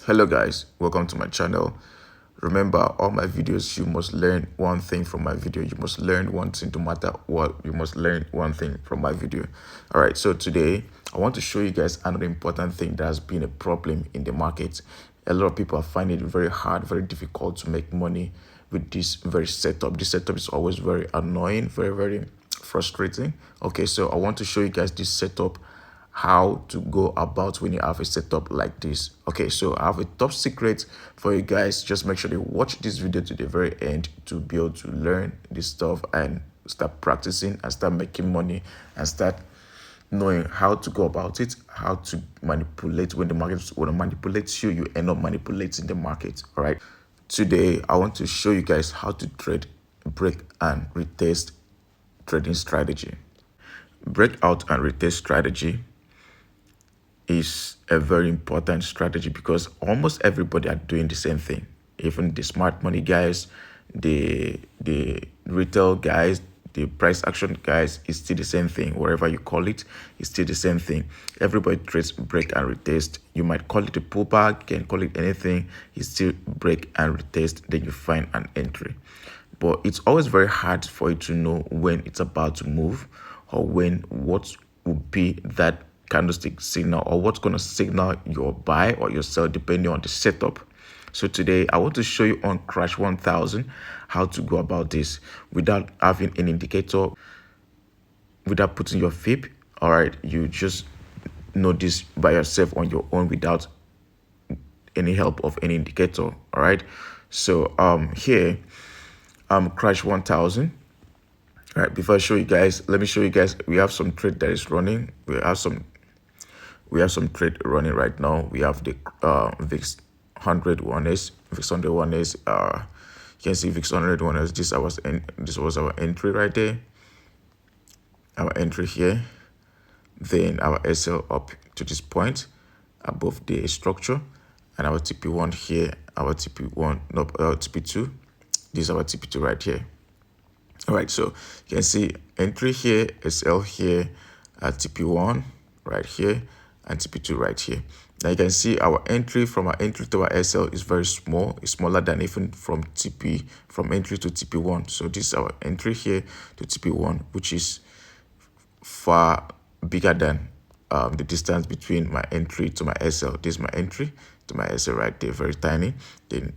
Hello guys, welcome to my channel. Remember, all my videos, you must learn one thing from my video. You must learn one thing, no matter what. You must learn one thing from my video. All right, so today I want to show you guys another important thing that has been a problem in the market. A lot of people are finding it very hard, very difficult to make money with this very setup. This setup is always very annoying, very frustrating. Okay, so I want to show you guys this setup, how to go about when you have a setup like this. Okay, so I have a top secret for you guys. Just make sure you watch this video to the very end to be able to learn this stuff and start practicing and start making money and start knowing how to go about it, how to manipulate. When the market manipulates you, you end up manipulating the market. All right, today I want to show you guys how to trade break and retest trading strategy. Breakout and retest strategy is a very important strategy because almost everybody are doing the same thing. Even the smart money guys, the retail guys, the price action guys, is still the same thing. Whatever you call it, it's still the same thing. Everybody trades break and retest. You might call it a pullback, you can call it anything. It's still break and retest. Then you find an entry. But it's always very hard for you to know when it's about to move or when what would be that candlestick signal or what's going to signal your buy or your sell depending on the setup. So today I want to show you on Crash 1000 how to go about this without having an indicator, without putting your fib. All right, you just know this by yourself on your own without any help of any indicator. All right, so here Crash 1000. All right, before I show you guys, let me show you guys, we have some trade that is running. We have some trade running right now. We have the VIX 100 1S, VIX 100 1S. You can see VIX 100 1S. This was our entry right there. Our entry here. Then our SL up to this point above the structure, and our TP1 here. Our TP1, no, TP2. This is our TP2 right here. All right, so you can see entry here, SL here, TP1 right here, and TP2 right here. Now you can see our entry from our entry to our SL is very small. It's smaller than even from entry to TP1. So this is our entry here to TP1, which is far bigger than the distance between my entry to my SL. This is my entry to my SL right there, very tiny. Then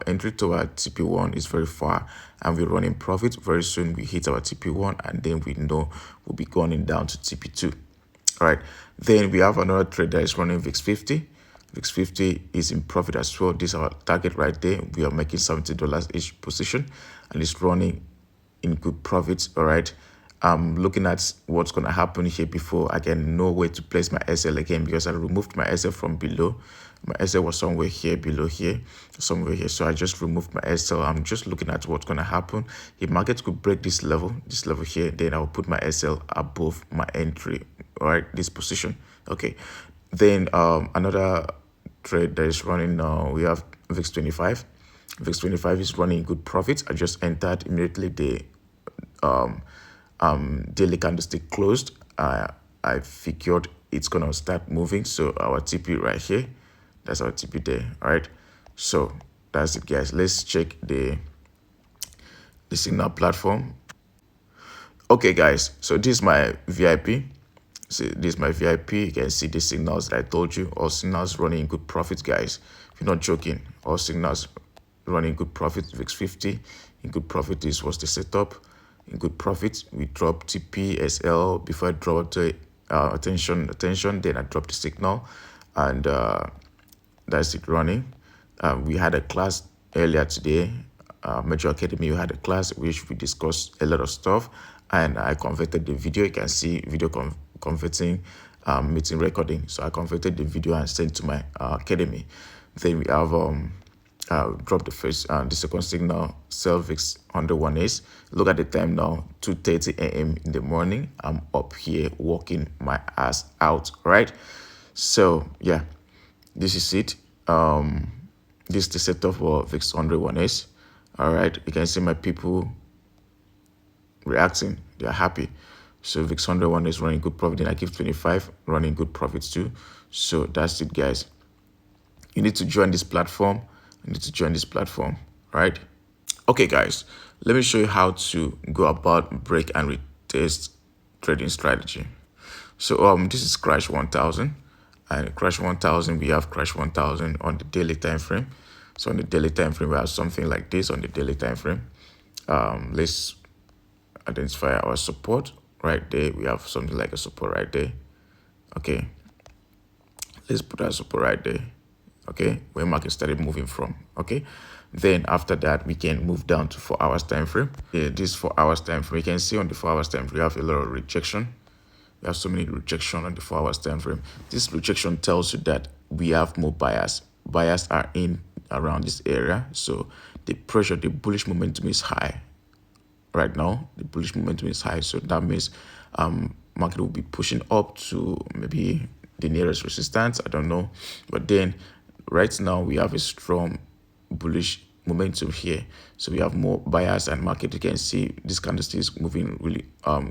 entry to our TP1 is very far, and we're running profit. Very soon we hit our TP1, and then we know we'll be going down to TP2. All right, then we have another trade that is running VIX 50. VIX 50 is in profit as well. This is our target right there. We are making $70 each position, and it's running in good profits. All right, I'm looking at what's going to happen here before I can know where to place my SL again, because I removed my SL from below. My SL was somewhere here, below here, somewhere here. So I just removed my SL. I'm just looking at what's going to happen. If market could break this level here, then I'll put my SL above my entry, all right, this position. Okay, then another trade that is running now, we have VIX 25. VIX 25 is running good profits. I just entered immediately. The daily candlestick closed. I figured it's gonna start moving. So our TP right here, that's our TP there. All right, so that's it, guys. Let's check the signal platform. Okay, guys, so this is my VIP. See, this is my VIP. You can see the signals that I told you. All signals running in good profits, guys. If you're not joking, all signals running good profit. VIX 50 in good profit. This was the setup. In good profit, we dropped TP, SL before I dropped to attention. Then I dropped the signal, and that's it running. We had a class earlier today, Major Academy. We had a class which we discussed a lot of stuff, and I converted the video. You can see video converting meeting recording. So I converted the video and sent to my academy. Then we have drop the first the second signal, sell VIX 101s. Look at the time now, 2:30 a.m. in the morning. I'm up here working my ass out, right? So yeah, this is it. This is the setup for VIX 101s. All right, you can see my people reacting. They are happy. So VIX 101 is running good profit. Then I give 25 running good profits too. So that's it, guys. You need to join this platform. You need to join this platform, right? Okay, guys, let me show you how to go about break and retest trading strategy. So this is crash 1000, and crash 1000, we have crash 1000 on the daily time frame. So on the daily time frame, we have something like this on the daily time frame. Let's identify our support right there. We have something like a support right there. Okay, let's put our support right there. Okay, where market started moving from. Okay, then after that we can move down to 4 hours time frame. Yeah, this 4 hours time frame, you can see on the 4 hours time frame we have a lot of rejection. We have so many rejection on the 4 hours time frame. This rejection tells you that we have more buyers. Buyers are in around this area, so the pressure, the bullish momentum is high right now. The bullish momentum is high, so that means market will be pushing up to maybe the nearest resistance. I don't know, but then right now we have a strong bullish momentum here, so we have more buyers and market. You can see this candlestick is moving really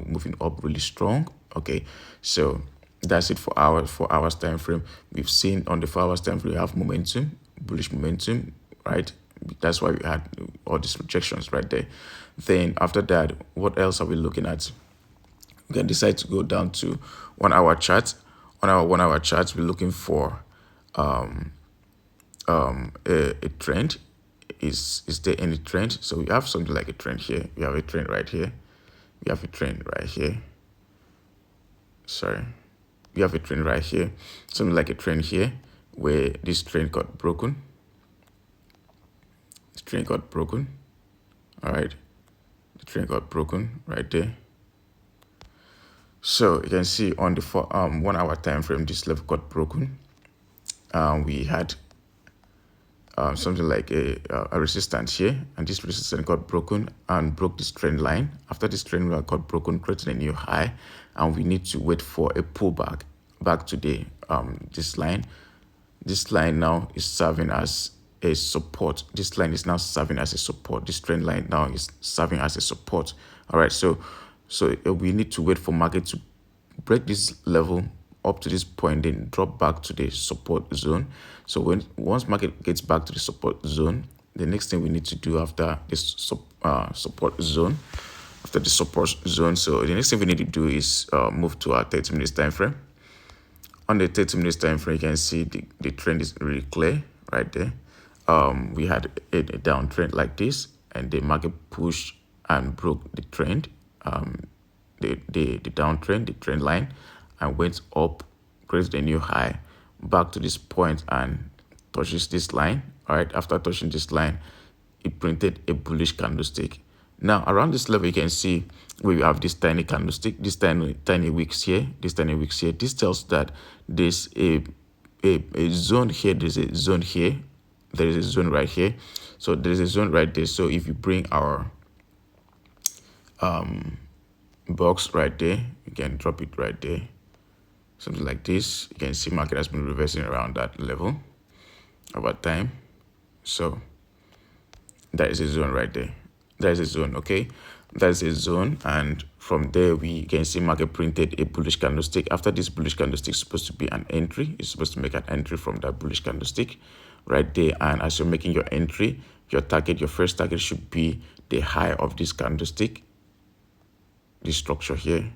moving up really strong. Okay, so that's it for our 4 hours time frame. We've seen on the 4 hours time frame we have momentum, bullish momentum, right? That's why we had all these rejections right there. Then after that, what else are we looking at? We can decide to go down to 1 hour chart. On our 1 hour chart, we're looking for a trend. Is there any trend? So we have something like a trend here. We have a trend right here. We have a trend right here. Sorry. We have a trend right here. Something like a trend here where this trend got broken. This trend got broken. All right. The trend got broken right there. So you can see on the 1 hour time frame, this level got broken. We had something like a resistance here, and this resistance got broken and broke this trend line. After this trend line got broken, creating a new high, and we need to wait for a pullback back to the this line. This line now is serving as a support. This line is now serving as a support. This trend line now is serving as a support. All right, so we need to wait for market to break this level up to this point, then drop back to the support zone. So once market gets back to the support zone, the next thing we need to do after this support zone, so the next thing we need to do is move to our 30 minutes time frame. On the 30 minutes time frame, you can see the trend is really clear right there. We had a downtrend like this, and the market pushed and broke the trend, the downtrend, the trend line, and went up, created a new high back to this point and touches this line. All right, after touching this line, it printed a bullish candlestick. Now around this level, you can see we have this tiny candlestick, this tiny wicks here, this tiny wicks here. This tells that there's a zone here, there's a zone here, there is a zone right here. So there's a zone right there. So if you bring our box right there, you can drop it right there, something like this. You can see market has been reversing around that level over time. So that is a zone right there. That is a zone. Okay, that's a zone, and from there we can see market printed a bullish candlestick. After this bullish candlestick is supposed to be an entry. You're supposed to make an entry from that bullish candlestick right there. And as you're making your entry, your first target should be the high of this candlestick, this structure here.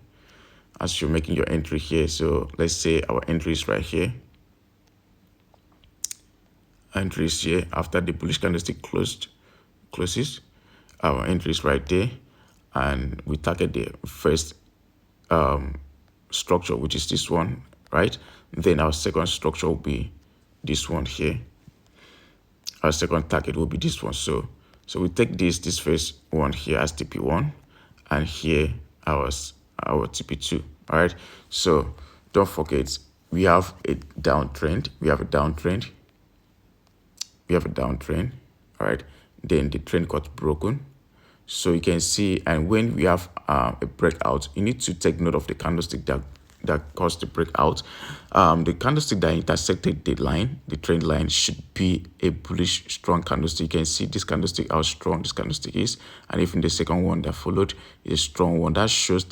As you're making your entry here, so let's say our entry is right here. Entry is here. After the bullish candlestick closes, our entry is right there, and we target the first structure, which is this one, right? Then our second structure will be this one here. Our second target will be this one. So we take this first one here as TP1, and here our TP2. All right, so don't forget, we have a downtrend. All right, then the trend got broken. So you can see, and when we have a breakout, you need to take note of the candlestick that that caused the breakout. The candlestick that intersected the line, the trend line, should be a bullish strong candlestick. You can see this candlestick, how strong this candlestick is, and even the second one that followed is a strong one. That shows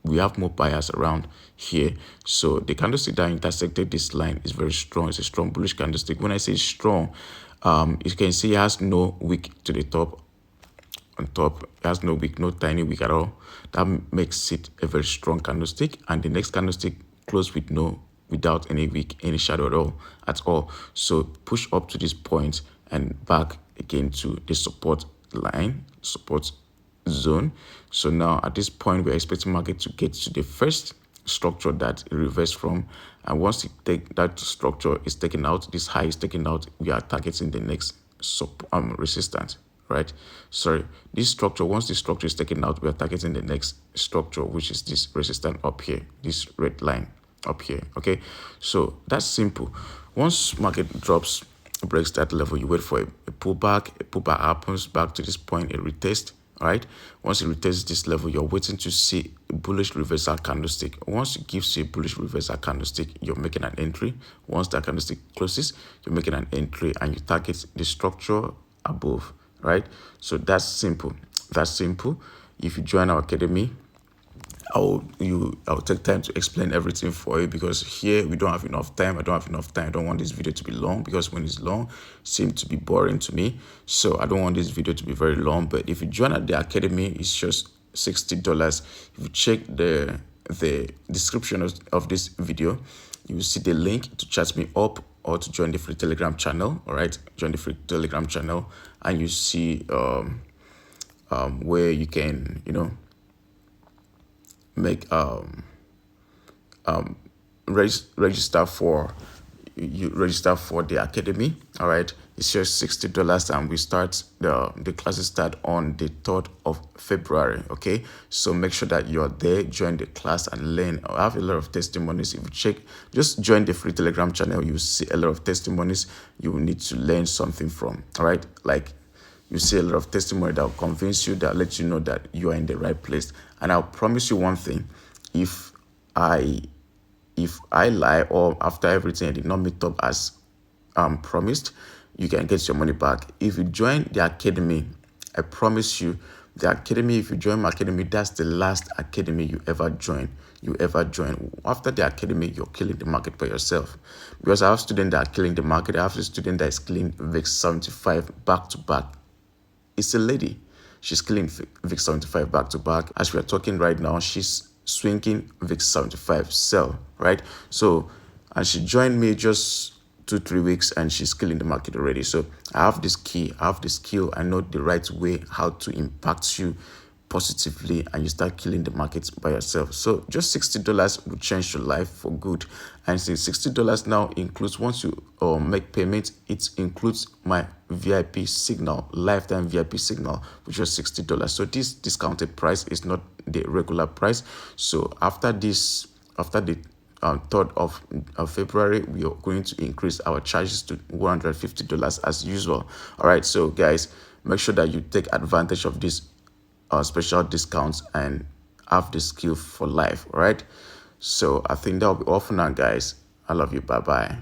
we have more buyers around here. So the candlestick that intersected this line is very strong. It's a strong bullish candlestick. When I say strong, you can see it has no wick to the top. On top, it has no wick, no tiny wick at all. That makes it a very strong candlestick. And the next candlestick closed without any wick, any shadow at all. So push up to this point and back again to the support line, support zone. So now at this point, we're expecting market to get to the first structure that it reversed from, and once that structure is taken out, this high is taken out, we are targeting the next resistance, right? Sorry, this structure, once this structure is taken out, we are targeting the next structure, which is this resistance up here, this red line up here. Okay, so that's simple. Once market drops, breaks that level, you wait for a pullback. A pullback happens back to this point, a retest. All right, once it retests this level, you're waiting to see a bullish reversal candlestick. Once it gives you a bullish reversal candlestick, you're making an entry. Once that candlestick closes, you're making an entry and you target the structure above, right? So that's simple. That's simple. If you join our academy, I'll take time to explain everything for you, because here we don't have enough time. I don't have enough time. I don't want this video to be long, because when it's long, it seems to be boring to me. So I don't want this video to be very long. But if you join at the academy, it's just $60. If you check the description of this video, you will see the link to chat me up or to join the free Telegram channel. All right, join the free Telegram channel, and you see where you can, make register for the academy. All right, it's just $60, and we start the classes start on the 3rd of February. Okay, so make sure that you're there, join the class and learn. I have a lot of testimonies. If you check, just join the free Telegram channel, you see a lot of testimonies you will need to learn something from. All right, like you see a lot of testimony that will convince you, that let you know that you are in the right place. And I'll promise you one thing: if I lie, or after everything I did not meet up as promised, you can get your money back. If you join the academy, I promise you, the academy, if you join my academy, that's the last academy you ever join. After the academy, you're killing the market by yourself. Because I have students that are killing the market. I have a student that is killing VIX 75 back to back. It's a lady. She's killing VIX 75 back to back. As we are talking right now, she's swinging VIX 75 sell, right? So, and she joined me just 2-3 weeks, and she's killing the market already. So I have this key, I have the skill, I know the right way how to impact you positively, and you start killing the markets by yourself. So just $60 will change your life for good. And since $60 now includes, once you make payment, it includes my VIP signal, lifetime VIP signal, which was $60. So this discounted price is not the regular price. So after the 3rd of February, we are going to increase our charges to $150 as usual. All right, so guys, make sure that you take advantage of this special discounts and have the skill for life. All right, so I think that'll be all for now, guys. I love you. Bye bye.